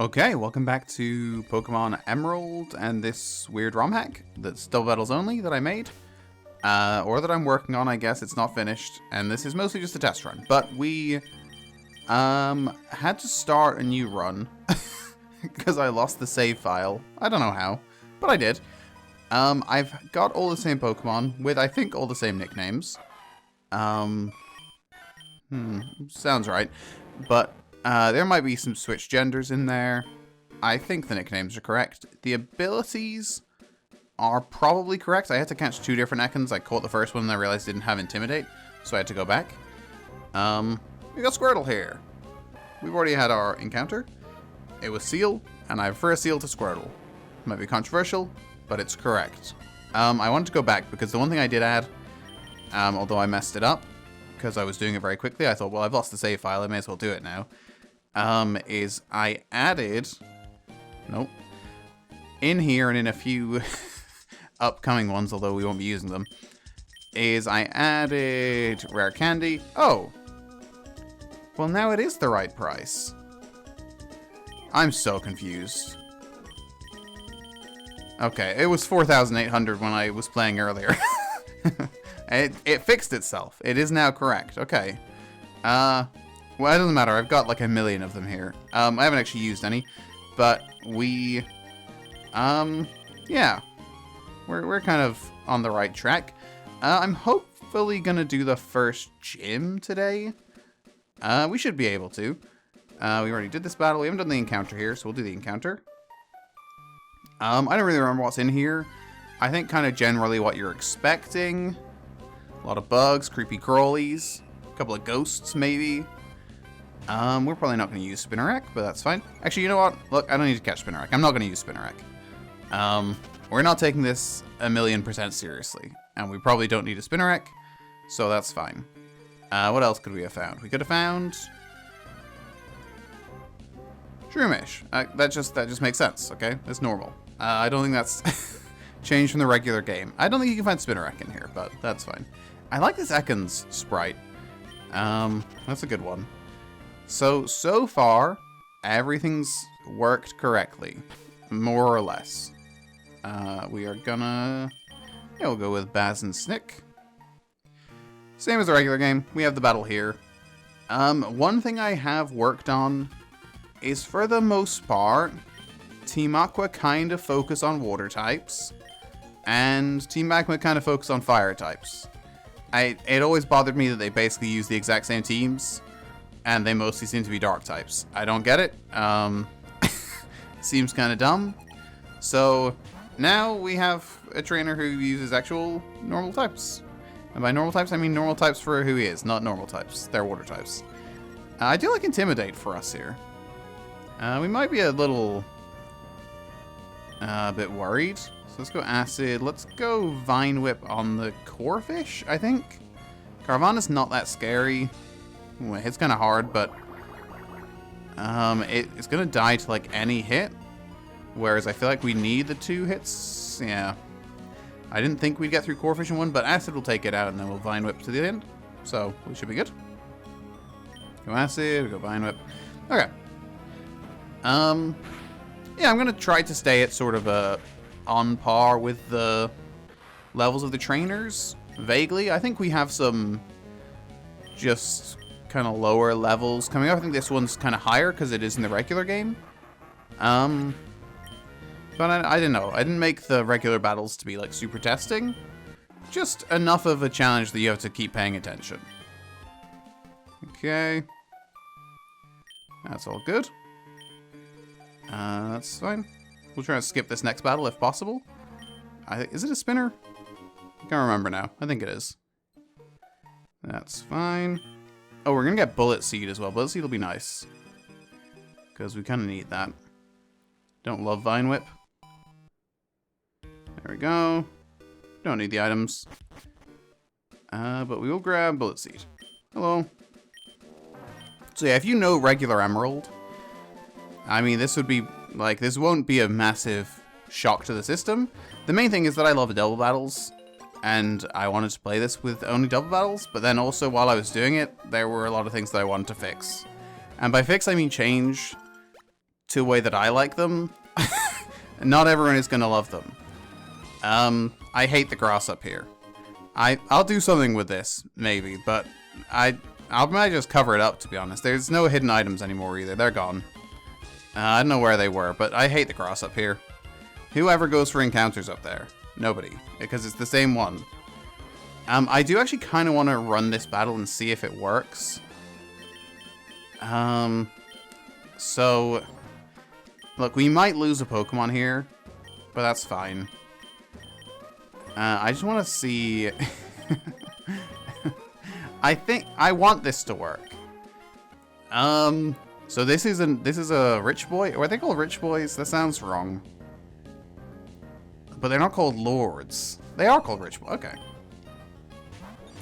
Okay, welcome back to Pokémon Emerald and this weird Rom hack that's double battles only that I made. Or that I'm working on, I guess. It's not finished. And this is mostly just a test run. But we had to start a new run because I lost the save file. I don't know how, but I did. I've got all the same Pokemon with, I think, all the same nicknames. Sounds right. But there might be some switched genders in there. I think the nicknames are correct. The abilities are probably correct. I had to catch two different Ekans. I caught the first one and I realized it didn't have Intimidate, so I had to go back. We got Squirtle here. We've already had our encounter. It was Seal, and I prefer Seal to Squirtle. Might be controversial, but it's correct. I wanted to go back because the one thing I did add, although I messed it up, because I was doing it very quickly, I thought, well, I've lost the save file, I may as well do it now. Is I added, nope, in here and in a few upcoming ones, although we won't be using them, is I added rare candy. Oh, well now it is the right price. I'm so confused. Okay, it was 4,800 when I was playing earlier. It fixed itself. It is now correct. Okay. Well, it doesn't matter. I've got like a million of them here. I haven't actually used any, but we, yeah, we're kind of on the right track. I'm hopefully gonna do the first gym today. We should be able to. We already did this battle. We haven't done the encounter here, so we'll do the encounter. I don't really remember what's in here. I think kind of generally what you're expecting. A lot of bugs, creepy crawlies, a couple of ghosts maybe. We're probably not going to use Spinnerack, but that's fine. Actually, you know what? Look, I don't need to catch Spinnerack. I'm not going to use Spinnerack. We're not taking this 1,000,000% seriously, and we probably don't need a Spinnerack, so that's fine. What else could we have found? We could have found Shroomish. That just makes sense, okay? That's normal. I don't think that's changed from the regular game. I don't think you can find Spinnerack in here, but that's fine. I like this Ekans sprite. That's a good one. So far, everything's worked correctly. More or less. We are gonna... Yeah, we'll go with Baz and Snick. Same as the regular game. We have the battle here. One thing I have worked on is, for the most part, Team Aqua kind of focus on water types, and Team Magma kind of focus on fire types. It always bothered me that they basically use the exact same teams, and they mostly seem to be dark types. I don't get it. Seems kind of dumb. So now we have a trainer who uses actual normal types. And by normal types, I mean normal types for who he is, not normal types. They're water types. I do like Intimidate for us here. We might be a little bit worried. So let's go Acid. Let's go Vine Whip on the Corphish, I think. Carvana's not that scary. Ooh, it hits kind of hard, but it's going to die to like any hit. Whereas I feel like we need the 2 hits. Yeah. I didn't think we'd get through Corphish in one, but Acid will take it out and then we'll Vine Whip to the end. So we should be good. Go Acid, go Vine Whip. Okay. Yeah, I'm going to try to stay at sort of on par with the levels of the trainers, vaguely. I think we have some just kind of lower levels coming up. I think this one's kind of higher because it is in the regular game. But I didn't know. I didn't make the regular battles to be like super testing. Just enough of a challenge that you have to keep paying attention. Okay. That's all good. That's fine. We'll try to skip this next battle if possible. Is it a spinner? I can't remember now. I think it is. That's fine. Oh, we're gonna get Bullet Seed as well. Bullet Seed will be nice. Because we kind of need that. Don't love Vine Whip. There we go. Don't need the items. But we will grab Bullet Seed. Hello. So yeah, if you know regular Emerald, I mean, this would be, like, this won't be a massive shock to the system. The main thing is that I love double battles, and I wanted to play this with only double battles, but then also while I was doing it, there were a lot of things that I wanted to fix. And by fix, I mean change. to a way that I like them, not everyone is going to love them. I hate the grass up here. I'll do something with this, maybe, but I might just cover it up, to be honest. There's no hidden items anymore either. They're gone. I don't know where they were, but I hate the grass up here. Whoever goes for encounters up there? Nobody, because it's the same one. I do actually kind of want to run this battle and see if it works. So, look, we might lose a Pokemon here, but that's fine. I just want to see... I think I want this to work. So this is a rich boy. Or are they called rich boys? That sounds wrong. But they're not called lords. They are called rich boys. Okay.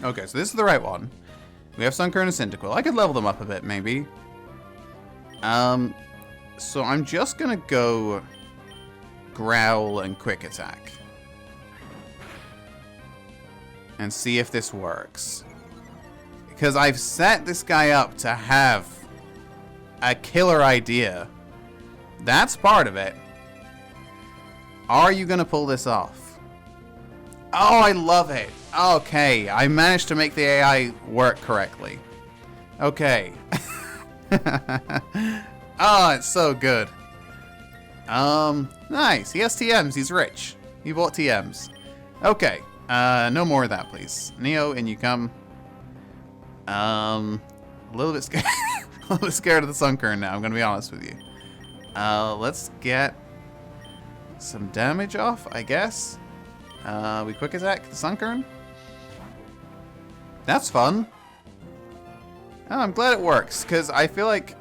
Okay, so this is the right one. We have Sunkern and Cyndaquil. I could level them up a bit, maybe. So I'm just gonna go Growl and Quick Attack. And see if this works. Because I've set this guy up to have a killer idea. That's part of it. Are you gonna pull this off? Oh, I love it. Okay, I managed to make the AI work correctly. Okay. Oh, it's so good. Nice. He has TMs. He's rich. He bought TMs. Okay. No more of that, please. Neo, in you come. A little bit scared. A little bit scared of the Sunkern now, I'm gonna be honest with you. Let's get some damage off, I guess. We quick attack the Sunkern. That's fun. Oh, I'm glad it works, because I feel like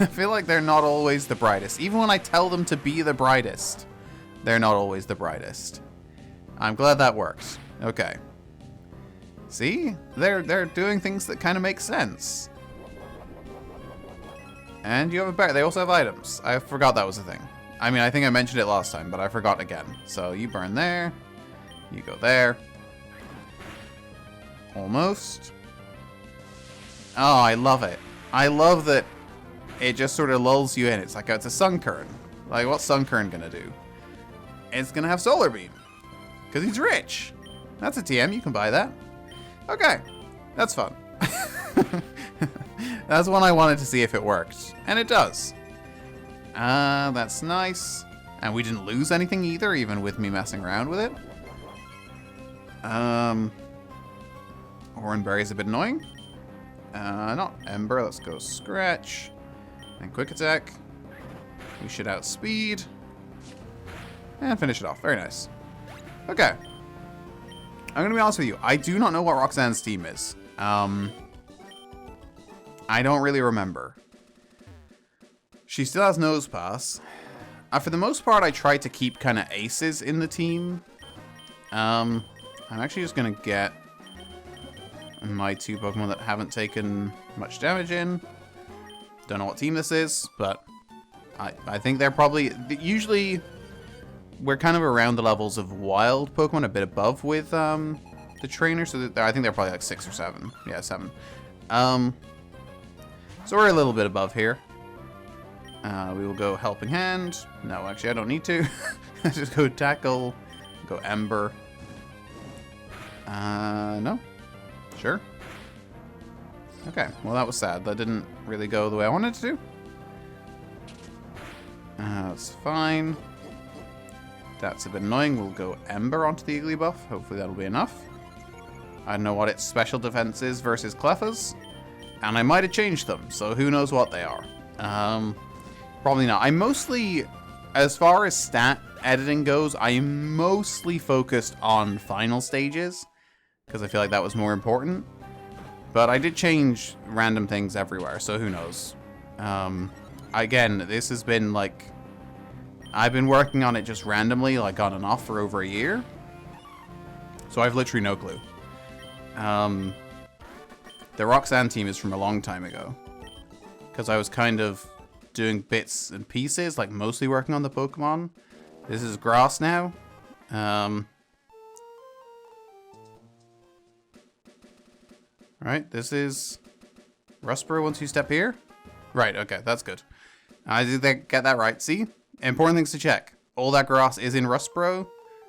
I feel like they're not always the brightest. Even when I tell them to be the brightest, they're not always the brightest. I'm glad that works. Okay. See? They're doing things that kind of make sense. And you have a bear. They also have items. I forgot that was a thing. I mean, I think I mentioned it last time, but I forgot again. So you burn there. You go there. Almost. Oh, I love it. I love that it just sort of lulls you in. It's like, it's a Sunkern. Like, what's Sunkern gonna do? It's gonna have Solar Beam. Because he's rich. That's a TM. You can buy that. Okay. That's fun. That's one I wanted to see if it worked. And it does. That's nice. And we didn't lose anything either, even with me messing around with it. Oranberry's a bit annoying. Not Ember. Let's go Scratch. And Quick Attack. We should outspeed. And finish it off. Very nice. Okay. I'm going to be honest with you. I do not know what Roxanne's team is. I don't really remember. She still has Nose Pass. For the most part, I try to keep kind of aces in the team. I'm actually just going to get my two Pokemon that haven't taken much damage in. Don't know what team this is, but I think they're probably... Usually, we're kind of around the levels of wild Pokemon, a bit above with the trainer, so I think they're probably like 6 or 7. Yeah, 7. So we're a little bit above here. We will go Helping Hand. No, actually, I don't need to. Just go Tackle. Go Ember. No. Sure. Okay, well, that was sad. That didn't really go the way I wanted it to. That's fine. That's a bit annoying. We'll go Ember onto the Igglybuff. Hopefully that'll be enough. I don't know what its special defense is versus Cleffa's. And I might have changed them, so who knows what they are. Probably not. I mostly, as far as stat editing goes, I am mostly focused on final stages. Because I feel like that was more important. But I did change random things everywhere, so who knows. Again, this has been like... I've been working on it just randomly, like on and off for over a year. So I've literally no clue. The Roxanne team is from a long time ago. Because I was kind of doing bits and pieces, like mostly working on the Pokemon. This is grass now. Right, this is Rustboro once you step here. Right, okay, that's good. I did get that right. See? Important things to check. All that grass is in Rustboro.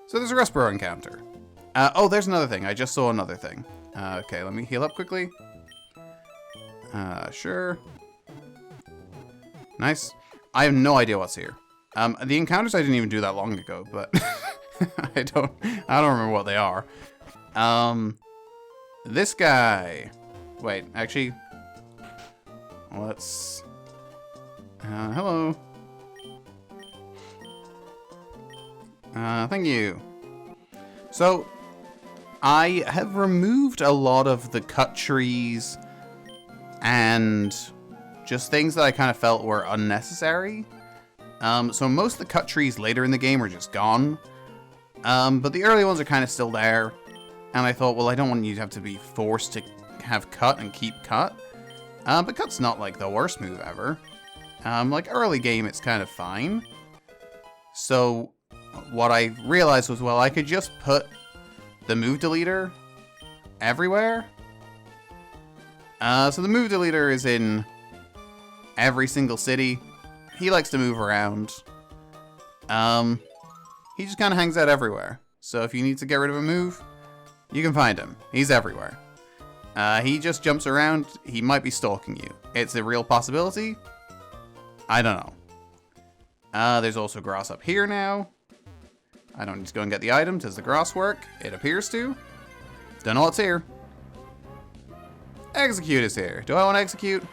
So there's a Rustboro encounter. Oh, there's another thing. I just saw another thing. Okay, let me heal up quickly. Sure. Nice. I have no idea what's here. The encounters I didn't even do that long ago, but I don't remember what they are. This guy. Wait, actually, let's. Hello. Thank you. So, I have removed a lot of the cut trees and just things that I kind of felt were unnecessary. So most of the cut trees later in the game are just gone. But the early ones are kind of still there. And I thought, well, I don't want you to have to be forced to have cut and keep cut. But cut's not like the worst move ever. Like early game, it's kind of fine. So what I realized was, well, I could just put the move deleter everywhere. So the move deleter is in every single city. He likes to move around. He just kind of hangs out everywhere. So if you need to get rid of a move, you can find him. He's everywhere. He just jumps around. He might be stalking you. It's a real possibility. I don't know. There's also grass up here now. I don't need to go and get the item. Does the grass work? It appears to. Don't know what's here. Execute is here. Do I want to execute?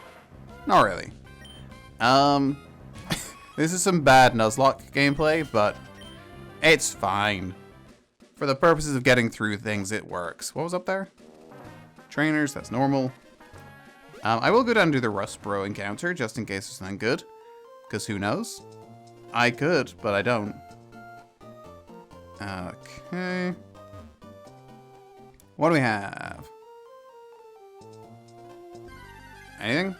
Not really. This is some bad Nuzlocke gameplay, but it's fine. For the purposes of getting through things, it works. What was up there? Trainers, that's normal. I will go down and do the Rustboro encounter, just in case there's something good. Because who knows? I could, but I don't. Okay. What do we have? Anything?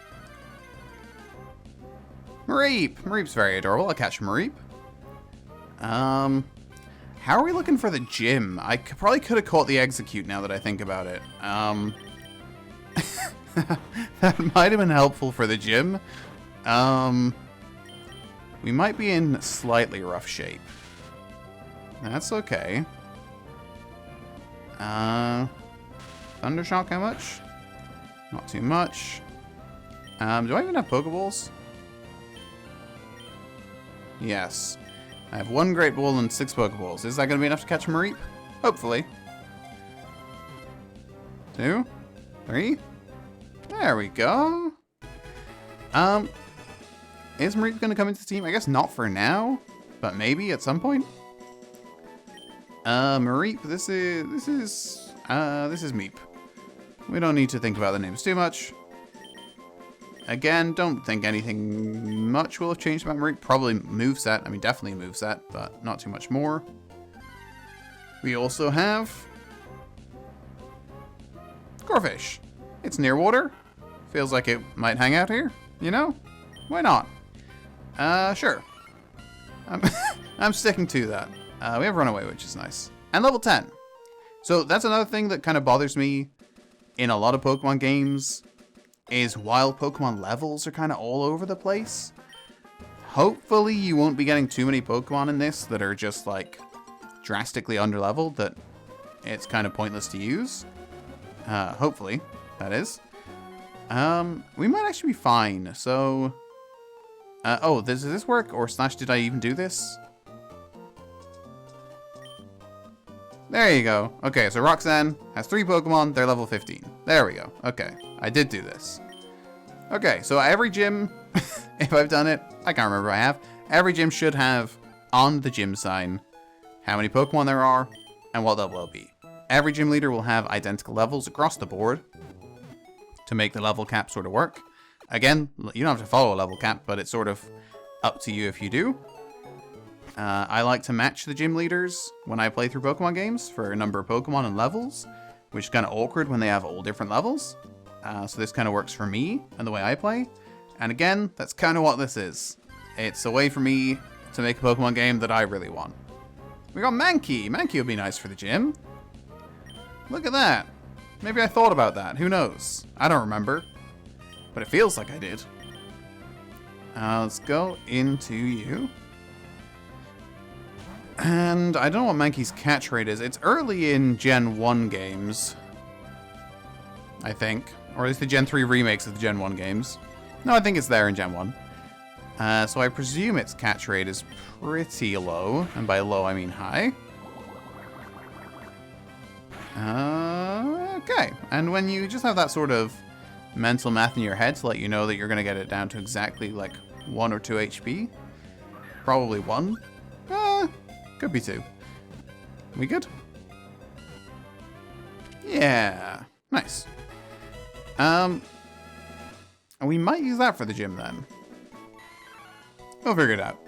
Mareep! Mareep's very adorable. I'll catch Mareep. How are we looking for the gym? I probably could have caught the execute now that I think about it. That might have been helpful for the gym. We might be in slightly rough shape. That's okay. Thundershock, how much? Not too much. Do I even have Pokeballs? Yes. I have 1 Great Ball and 6 Pokeballs. Is that going to be enough to catch Mareep? Hopefully. 2, 3. There we go. Is Mareep going to come into the team? I guess not for now, but maybe at some point. Mareep, this is Meep. We don't need to think about the names too much. Again, don't think anything much will have changed about Mareep. Probably moveset. I mean, definitely moveset, but not too much more. We also have Corfish. It's near water. Feels like it might hang out here, you know? Why not? Sure. I'm sticking to that. We have Runaway, which is nice. And level 10. So that's another thing that kind of bothers me in a lot of Pokemon games, is while Pokemon levels are kind of all over the place, hopefully you won't be getting too many Pokemon in this that are just like drastically underleveled that it's kind of pointless to use. Hopefully, that is. We might actually be fine. So, oh, does this work? Or slash, did I even do this? There you go. Okay, so Roxanne has 3 Pokemon. They're level 15. There we go. Okay, I did do this. Okay, so every gym, if I've done it, I can't remember if I have. Every gym should have on the gym sign how many Pokemon there are and what level they'll be. Every gym leader will have identical levels across the board to make the level cap sort of work. Again, you don't have to follow a level cap, but it's sort of up to you if you do. I like to match the gym leaders when I play through Pokemon games for a number of Pokemon and levels, which is kind of awkward when they have all different levels. So this kind of works for me and the way I play. And again, that's kind of what this is. It's a way for me to make a Pokemon game that I really want. We got Mankey. Mankey would be nice for the gym. Look at that. Maybe I thought about that. Who knows? I don't remember. But it feels like I did. Let's go into you. And I don't know what Mankey's catch rate is. It's early in Gen 1 games, I think. Or at least the Gen 3 remakes of the Gen 1 games. No, I think it's there in Gen 1. So I presume its catch rate is pretty low. And by low, I mean high. Okay. And when you just have that sort of mental math in your head to let you know that you're going to get it down to exactly like 1 or 2 HP. Probably 1. Could be 2. We good? Yeah. Nice. We might use that for the gym then. We'll figure it out.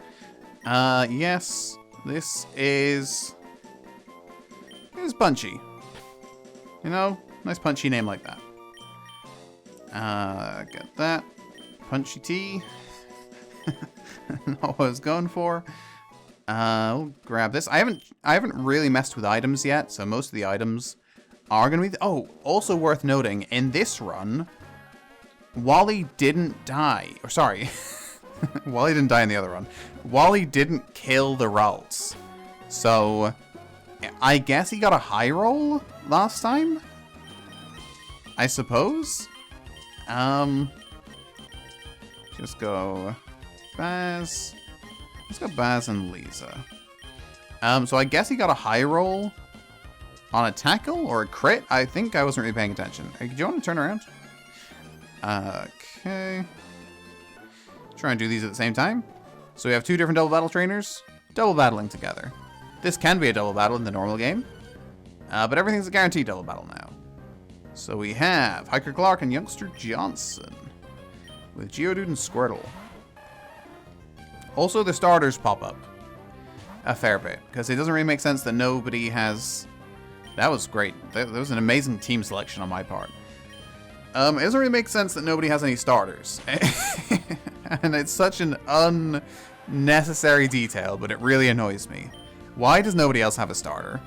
Yes. This is Punchy. You know? Nice punchy name like that. Get that. Punchy T. Not what I was going for. We'll grab this. I haven't really messed with items yet, so most of the items are gonna be. Oh, also worth noting, in this run, Wally didn't die. Or sorry, Wally didn't die in the other run. Wally didn't kill the Ralts. So I guess he got a high roll last time? I suppose? Just go Baz. Let's go Baz and Lisa. So I guess he got a high roll on a tackle or a crit? I think I wasn't really paying attention. Hey, do you want to turn around? Okay. Try and do these at the same time. So we have 2 different double battle trainers, double battling together. This can be a double battle in the normal game, but everything's a guaranteed double battle now. So we have Hiker Clark and Youngster Johnson with Geodude and Squirtle. Also, the starters pop up a fair bit, because it doesn't really make sense that nobody has... That was great. That was an amazing team selection on my part. It doesn't really make sense that nobody has any starters. And it's such an unnecessary detail, but it really annoys me. Why does nobody else have a starter?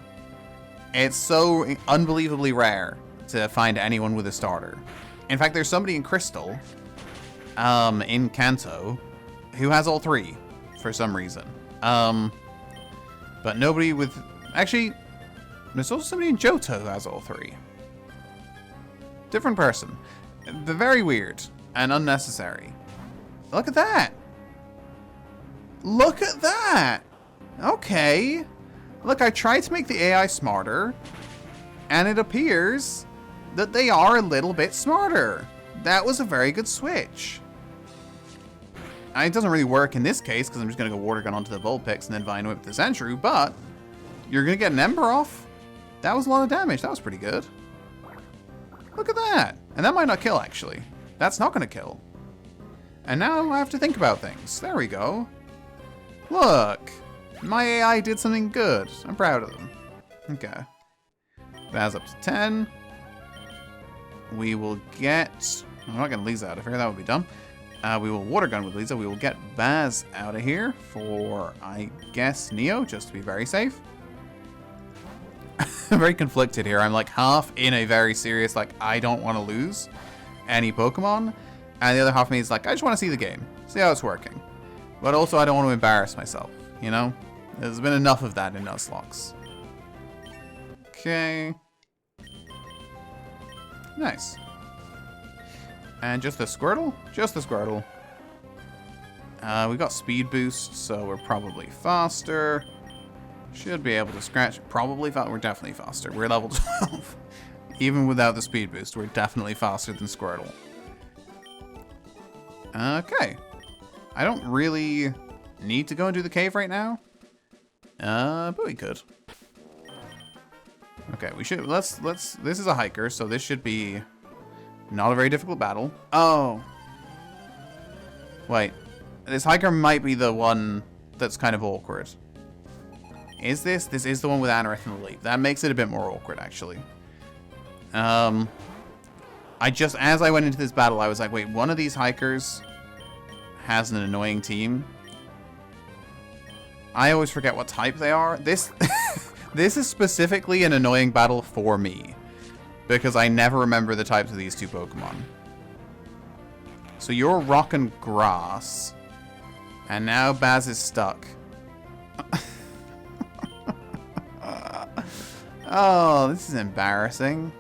It's so unbelievably rare to find anyone with a starter. In fact, there's somebody in Crystal, in Kanto, who has all 3 for some reason. But nobody with... Actually, there's also somebody in Johto who has all 3. Different person. They're very weird and unnecessary. Look at that! Look at that! Okay. Look, I tried to make the AI smarter, and it appears that they are a little bit smarter. That was a very good switch. It doesn't really work in this case, because I'm just going to go Water Gun onto the Vulpix and then Vine Whip the Sentry, but you're going to get an Ember off. That was a lot of damage. That was pretty good. Look at that. And that might not kill, actually. That's not going to kill. And now I have to think about things. There we go. Look. My AI did something good. I'm proud of them. Okay. Baz up to 10. We will get... I'm not going to Lisa out of here. That would be dumb. We will Water Gun with Lisa. We will get Baz out of here for, I guess, Neo, just to be very safe. I'm very conflicted here. I'm like half in a very serious, like, I don't want to lose any Pokemon. And the other half of me is like, I just want to see the game. See how it's working. But also, I don't want to embarrass myself, you know? There's been enough of that in Nuzlocke. Okay. Nice. And just the Squirtle? Just the Squirtle. We got speed boost, so we're probably faster. Should be able to scratch. Probably faster. We're definitely faster. We're level 12. Even without the speed boost, we're definitely faster than Squirtle. Okay. I don't really need to go and do the cave right now. But we could. Okay, we should. Let's. This is a hiker, so this should be not a very difficult battle. Oh. Wait. This hiker might be the one that's kind of awkward. Is this? This is the one with Anorith and the Leap. That makes it a bit more awkward, actually. I just, as I went into this battle, I was like, wait, one of these hikers has an annoying team. I always forget what type they are. This, this is specifically an annoying battle for me, because I never remember the types of these 2 Pokemon. So you're Rock and Grass. And now Baz is stuck. Oh, this is embarrassing.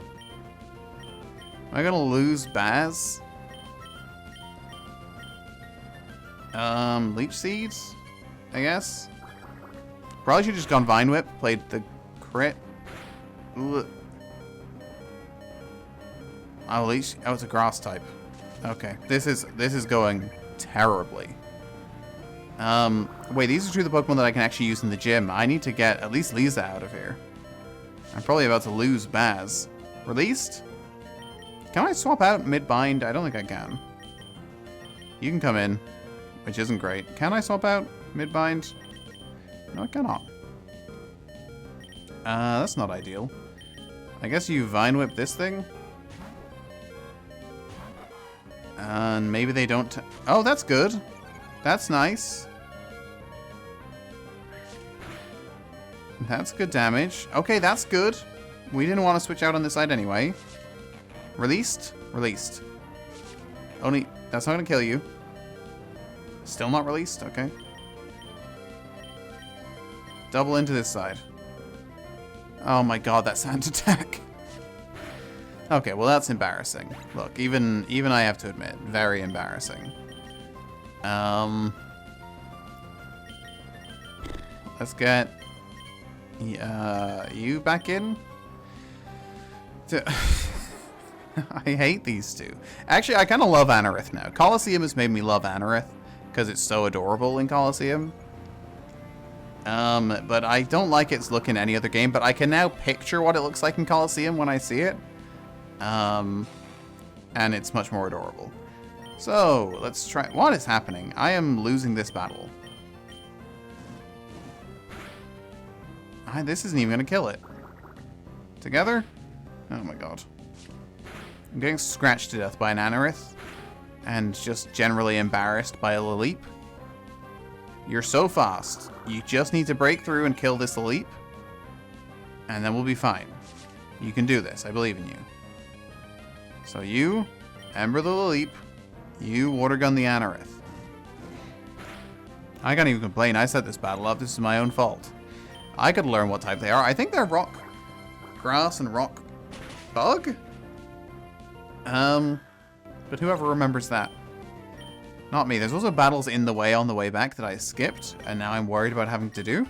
Am I gonna lose Baz? Leech Seeds? I guess? Probably should have just gone Vine Whip, played the crit. Ugh. Oh, Leech. Oh, it's a grass type. Okay. This is going terribly. Wait, these are two of the Pokemon that I can actually use in the gym. I need to get at least Lisa out of here. I'm probably about to lose Baz. Released? Can I swap out mid-bind? I don't think I can. You can come in, which isn't great. Can I swap out mid-bind? No, I cannot. That's not ideal. I guess you Vine Whip this thing? And maybe they don't... Oh, that's good. That's nice. That's good damage. Okay, that's good. We didn't want to switch out on this side anyway. Released? Released. Only... That's not going to kill you. Still not released? Okay. Double into this side. Oh my god, that sand attack. Okay, well that's embarrassing. Look, even I have to admit, very embarrassing. Let's get you back in. I hate these two. Actually, I kind of love Anorith now. Colosseum has made me love Anorith because it's so adorable in Colosseum. But I don't like its look in any other game, but I can now picture what it looks like in Colosseum when I see it. And it's much more adorable. So, let's try... What is happening? I am losing this battle. This isn't even going to kill it. Together? Oh my god. I'm getting scratched to death by an Anorith. And just generally embarrassed by a Laleep. You're so fast. You just need to break through and kill this Laleep. And then we'll be fine. You can do this. I believe in you. So you, Ember the Laleep. You, Water Gun the Anorith. I can't even complain. I set this battle up. This is my own fault. I could learn what type they are. I think they're rock, grass, and rock bug. But whoever remembers that. Not me. There's also battles in the way on the way back that I skipped, and now I'm worried about having to do.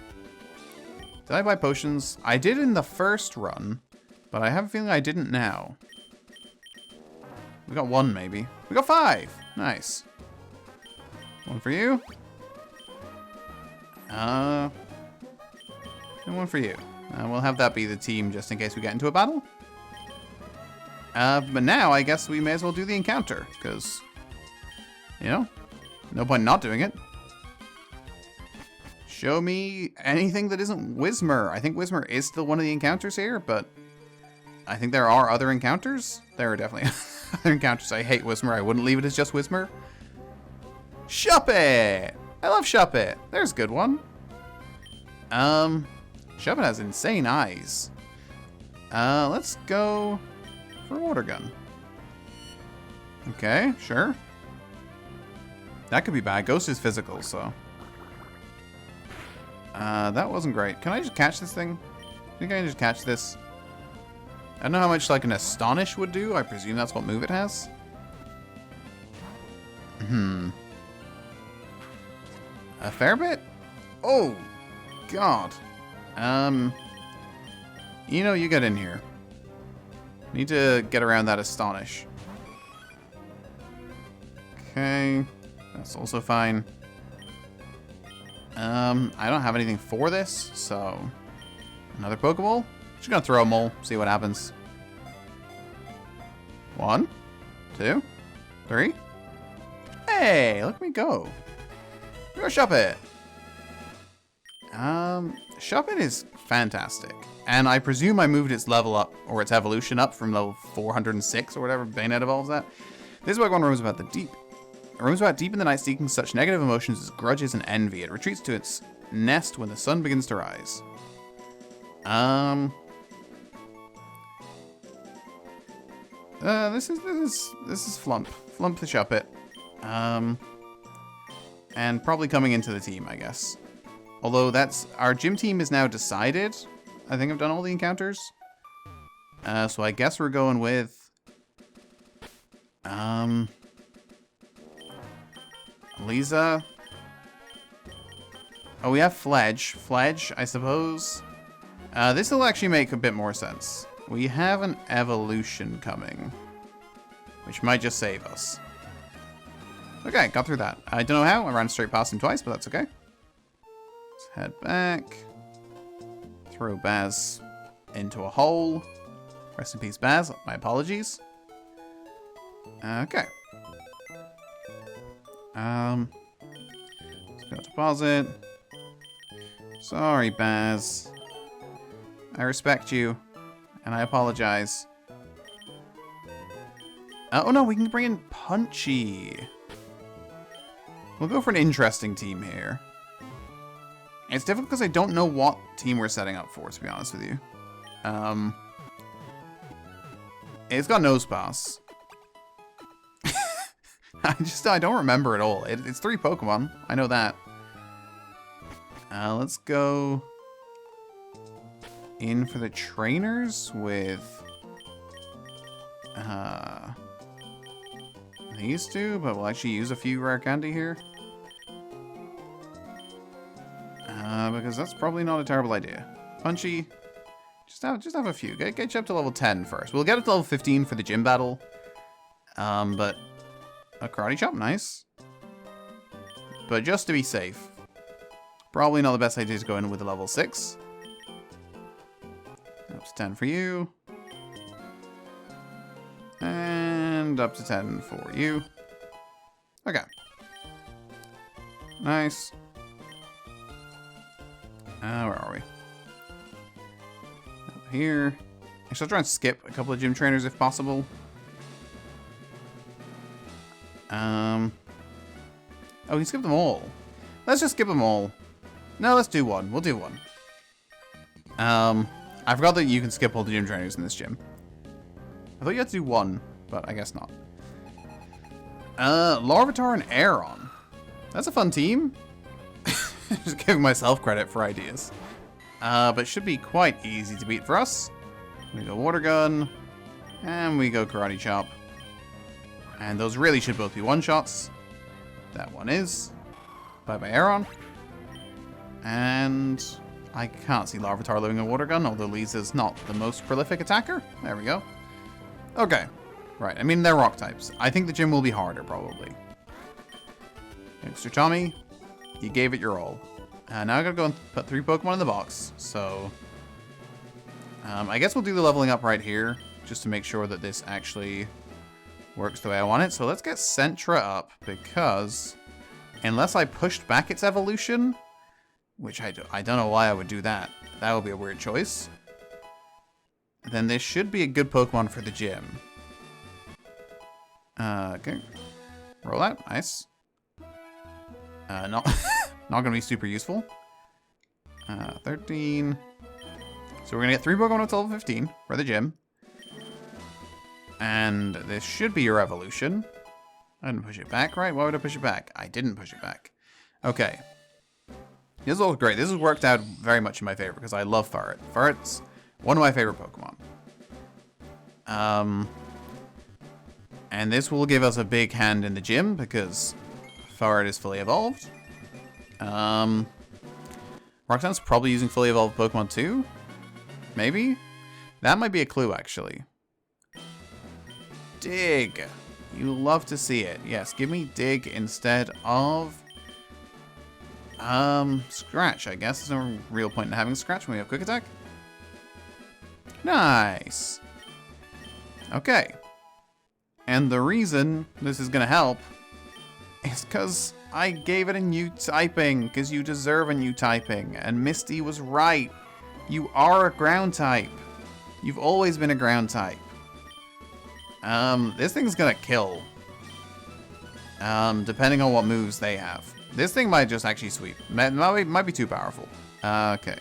Did I buy potions? I did in the first run, but I have a feeling I didn't now. We got one, maybe. We got 5! Nice. One for you. And one for you. We'll have that be the team just in case we get into a battle. But now I guess we may as well do the encounter, because, you know, no point not doing it. Show me anything that isn't Whismur. I think Whismur is still one of the encounters here, but I think there are other encounters. There are definitely other encounters. I hate Whismur. I wouldn't leave it as just Whismur. Shuppet! I love Shuppet. There's a good one. Shuppet has insane eyes. Let's go for Water Gun. Okay, sure. That could be bad. Ghost is physical, so. That wasn't great. Can I just catch this thing? I think I can just catch this. I don't know how much like an Astonish would do. I presume that's what move it has. A fair bit? Oh, God. You know, you get in here. Need to get around that Astonish. Okay. That's also fine. I don't have anything for this, so... Another Pokeball? Just gonna throw a mole, see what happens. 1, 2, 3. Hey, look at me go. Go Shuppet. Shuppet is fantastic. And I presume I moved its level up, or its evolution up from level 406 or whatever Bayonet evolves at. This Pokemon roams about the deep. It roams about deep in the night, seeking such negative emotions as grudges and envy. It retreats to its nest when the sun begins to rise. This is Flump. Flump the Shuppet. And probably coming into the team, I guess. Although that's... Our gym team is now decided. I think I've done all the encounters. So I guess we're going with... Lisa. Oh, we have Fledge. Fledge, I suppose. This will actually make a bit more sense. We have an evolution coming. Which might just save us. Okay, got through that. I don't know how. I ran straight past him twice, but that's okay. Let's head back. Throw Baz into a hole. Rest in peace, Baz. My apologies. Okay. Let's go deposit. Sorry, Baz. I respect you, and I apologize. Oh no, we can bring in Punchy. We'll go for an interesting team here. It's difficult because I don't know what team we're setting up for, to be honest with you. It's got Nose Pass. I don't remember at all. It's 3 Pokemon. I know that. Let's go in for the trainers with these two, but we'll actually use a few rare candy here. Because that's probably not a terrible idea. Punchy, just have a few. Get you up to level 10 first. We'll get up to level 15 for the gym battle. But a karate chop, nice. But just to be safe, probably not the best idea to go in with a level 6. Up to 10 for you. And up to 10 for you. Okay. Nice. Where are we? Up here. Actually, I'll try and skip a couple of gym trainers if possible. Oh, we can skip them all. Let's just skip them all. No, let's do one. We'll do one. I forgot that you can skip all the gym trainers in this gym. I thought you had to do one, but I guess not. Larvitar and Aeron. That's a fun team. Just giving myself credit for ideas. But should be quite easy to beat for us. We go Water Gun. And we go Karate Chop. And those really should both be one-shots. That one is. Bye-bye, Aeron. And I can't see Larvitar living a Water Gun, although Lisa's not the most prolific attacker. There we go. Okay. Right, I mean, they're rock types. I think the gym will be harder, probably. Mr. Tommy, you gave it your all. Now I gotta go and put 3 Pokemon in the box, so... I guess we'll do the leveling up right here, just to make sure that this actually works the way I want it. So let's get Sentra up, because unless I pushed back its evolution, which I don't know why I would do that. That would be a weird choice. Then this should be a good Pokemon for the gym. Okay. Roll out. Nice. Not gonna be super useful. 13. So we're gonna get 3 Pokemon up to level 15 for the gym. And this should be your evolution. I didn't push it back, right? Why would I push it back? I didn't push it back. Okay. This is all great. This has worked out very much in my favor because I love Ferret. Ferret's one of my favorite Pokemon. And this will give us a big hand in the gym because Ferret is fully evolved. Roxanne's probably using fully evolved Pokemon too? Maybe? That might be a clue, actually. Dig! You love to see it. Yes, give me Dig instead of... Scratch, I guess. There's no real point in having Scratch when we have Quick Attack. Nice! Okay. And the reason this is gonna help is because I gave it a new typing, because you deserve a new typing. And Misty was right. You are a ground type. You've always been a ground type. This thing's gonna kill. Depending on what moves they have. This thing might just actually sweep. Might be too powerful. Okay.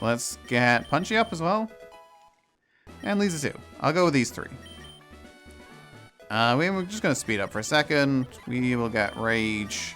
Let's get Punchy up as well. And Lisa too. I'll go with these 3. We're just gonna speed up for a second. We will get Rage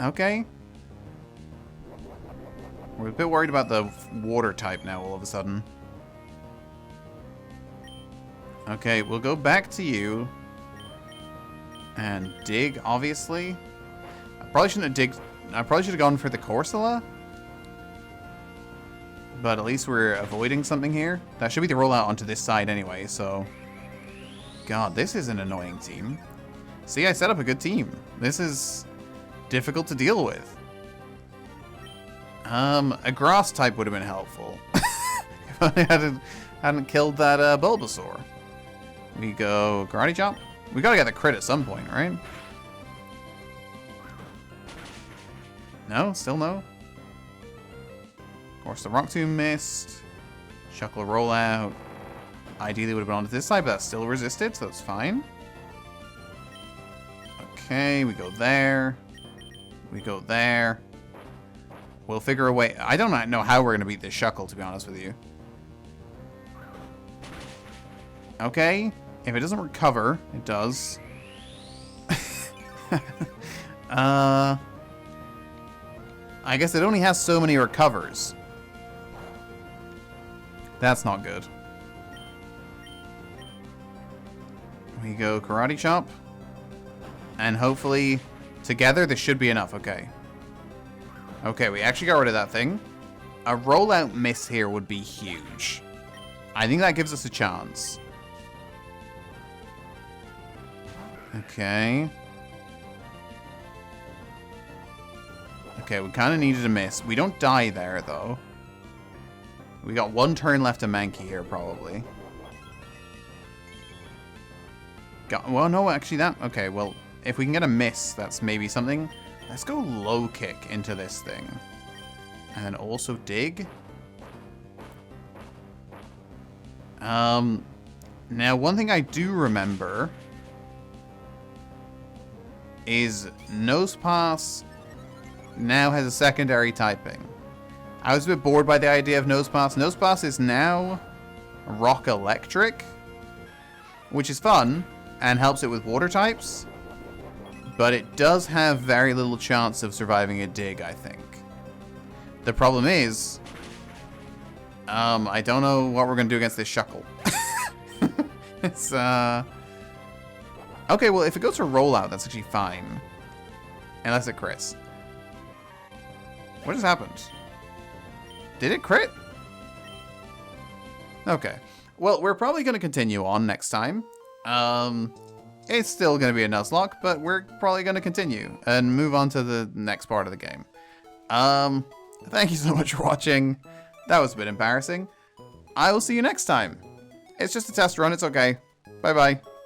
Okay. We're a bit worried about the water type now all of a sudden. Okay, we'll go back to you. And dig, obviously. I probably shouldn't have digged. I probably should have gone for the Corsola. But at least we're avoiding something here. That should be the rollout onto this side anyway, so... God, this is an annoying team. See, I set up a good team. This is difficult to deal with. A grass type would have been helpful. If I hadn't killed that Bulbasaur. We go Karate Chop. We gotta get the crit at some point, right? No? Still no? Of course, the Rock Tomb missed. Shuckle rollout. Ideally would have been onto this side, but that's still resisted, so that's fine. Okay, we go there. We go there. We'll figure a way. I don't know how we're going to beat this Shuckle, to be honest with you. Okay. If it doesn't recover, it does. I guess it only has so many recovers. That's not good. We go Karate Chop. And hopefully, together, this should be enough. Okay. Okay, we actually got rid of that thing. A rollout miss here would be huge. I think that gives us a chance. Okay. Okay, we kind of needed a miss. We don't die there, though. We got one turn left to Mankey here, probably. Well, no, actually that... Okay, well, if we can get a miss, that's maybe something. Let's go low kick into this thing. And then also dig. Now, one thing I do remember is Nosepass now has a secondary typing. I was a bit bored by the idea of Nosepass. Nosepass is now Rock Electric, which is fun and helps it with water types, but it does have very little chance of surviving a dig, I think. The problem is, I don't know what we're going to do against this Shuckle. It's, okay, well, if it goes for rollout, that's actually fine. Unless it crits. What just happened? Did it crit? Okay. Well, we're probably going to continue on next time. It's still going to be a Nuzlocke, but we're probably going to continue and move on to the next part of the game. Thank you so much for watching. That was a bit embarrassing. I will see you next time. It's just a test run. It's okay. Bye-bye.